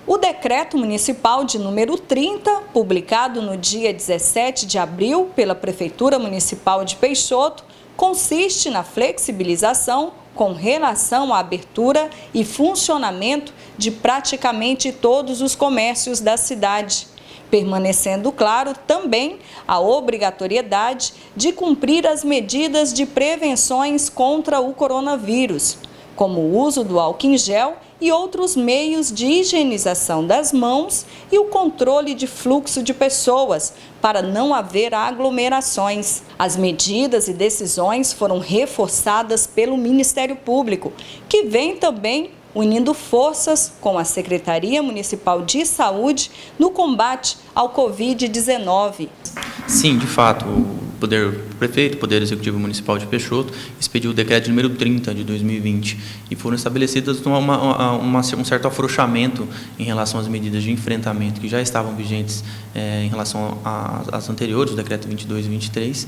O decreto municipal de número 30, publicado no dia 17 de abril pela Prefeitura Municipal de Peixoto, consiste na flexibilização com relação à abertura e funcionamento de praticamente todos os comércios da cidade, permanecendo claro também a obrigatoriedade de cumprir as medidas de prevenções contra o coronavírus, como o uso do álcool em gel e outros meios de higienização das mãos e o controle de fluxo de pessoas, para não haver aglomerações. As medidas e decisões foram reforçadas pelo Ministério Público, que vem também unindo forças com a Secretaria Municipal de Saúde no combate ao Covid-19. Sim, de fato, o prefeito, o Poder Executivo Municipal de Peixoto, expediu o decreto número 30 de 2020 e foram estabelecidas um certo afrouxamento em relação às medidas de enfrentamento que já estavam vigentes em relação às anteriores, o decreto 22 e 23.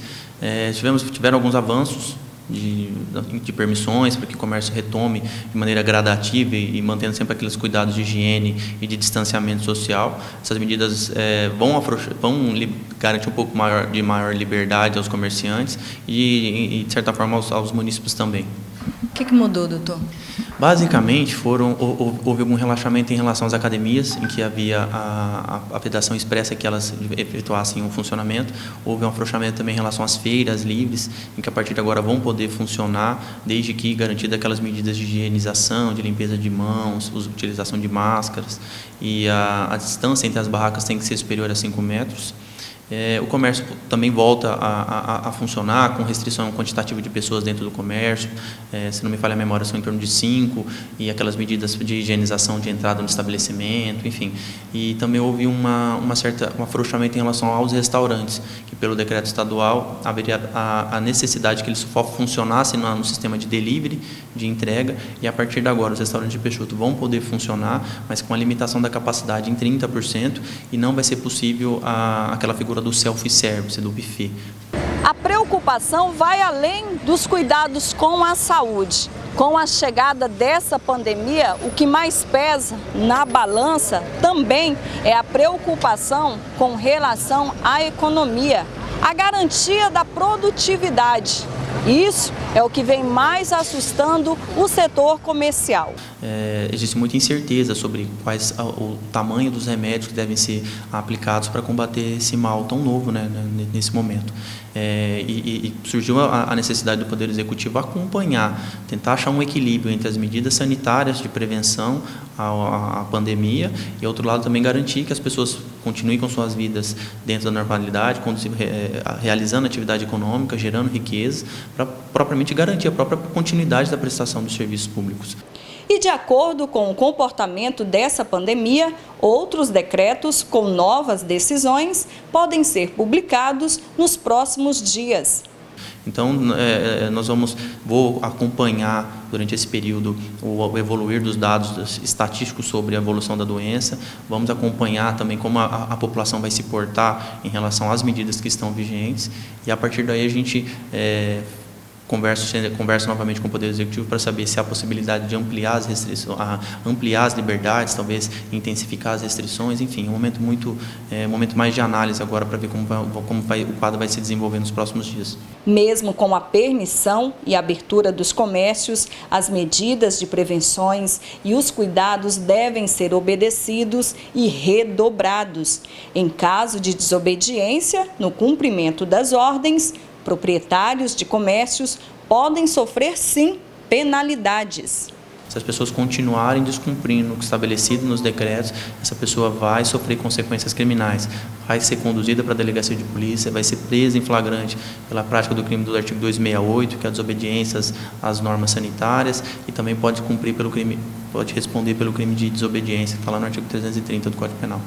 Tiveram alguns avanços de permissões para que o comércio retome de maneira gradativa e mantendo sempre aqueles cuidados de higiene e de distanciamento social. Essas medidas vão garantir um pouco de maior liberdade aos comerciantes e de certa forma, aos munícipes também. O que mudou, doutor? Basicamente, houve algum relaxamento em relação às academias, em que havia a vedação expressa que elas efetuassem o funcionamento. Houve um afrouxamento também em relação às feiras livres, em que a partir de agora vão poder funcionar, desde que garantidas aquelas medidas de higienização, de limpeza de mãos, utilização de máscaras, e a distância entre as barracas tem que ser superior a 5 metros. O comércio também volta a funcionar com restrição quantitativa de pessoas dentro do comércio, se não me falha a memória, são em torno de 5, e aquelas medidas de higienização de entrada no estabelecimento, enfim. E também houve um afrouxamento em relação aos restaurantes, que pelo decreto estadual haveria a necessidade que eles só funcionassem no sistema de delivery, de entrega, e a partir de agora os restaurantes de Peixoto vão poder funcionar, mas com a limitação da capacidade em 30%, e não vai ser possível aquela figura do self-service, do buffet. A preocupação vai além dos cuidados com a saúde. Com a chegada dessa pandemia, o que mais pesa na balança também é a preocupação com relação à economia, a garantia da produtividade. Isso é o que vem mais assustando o setor comercial. Existe muita incerteza sobre o tamanho dos remédios que devem ser aplicados para combater esse mal tão novo, né, nesse momento. E surgiu a necessidade do Poder Executivo acompanhar, tentar achar um equilíbrio entre as medidas sanitárias de prevenção à pandemia e, ao outro lado, também garantir que as pessoas continuem com suas vidas dentro da normalidade, realizando atividade econômica, gerando riqueza, para propriamente garantir a própria continuidade da prestação dos serviços públicos. E, de acordo com o comportamento dessa pandemia, outros decretos com novas decisões podem ser publicados nos próximos dias. Então, vou acompanhar durante esse período o evoluir dos dados estatísticos sobre a evolução da doença. Vamos acompanhar também como a população vai se portar em relação às medidas que estão vigentes. E, a partir daí, a gente converso novamente com o Poder Executivo para saber se há possibilidade de ampliar as restrições, ampliar as liberdades, talvez intensificar as restrições, enfim, um momento mais de análise agora para ver como o quadro vai se desenvolver nos próximos dias. Mesmo com a permissão e abertura dos comércios, as medidas de prevenções e os cuidados devem ser obedecidos e redobrados. Em caso de desobediência no cumprimento das ordens, proprietários de comércios podem sofrer, sim, penalidades. Se as pessoas continuarem descumprindo o que é estabelecido nos decretos, essa pessoa vai sofrer consequências criminais, vai ser conduzida para a delegacia de polícia, vai ser presa em flagrante pela prática do crime do artigo 268, que é a desobediência às normas sanitárias, e também pode responder pelo crime de desobediência, que está lá no artigo 330 do Código Penal.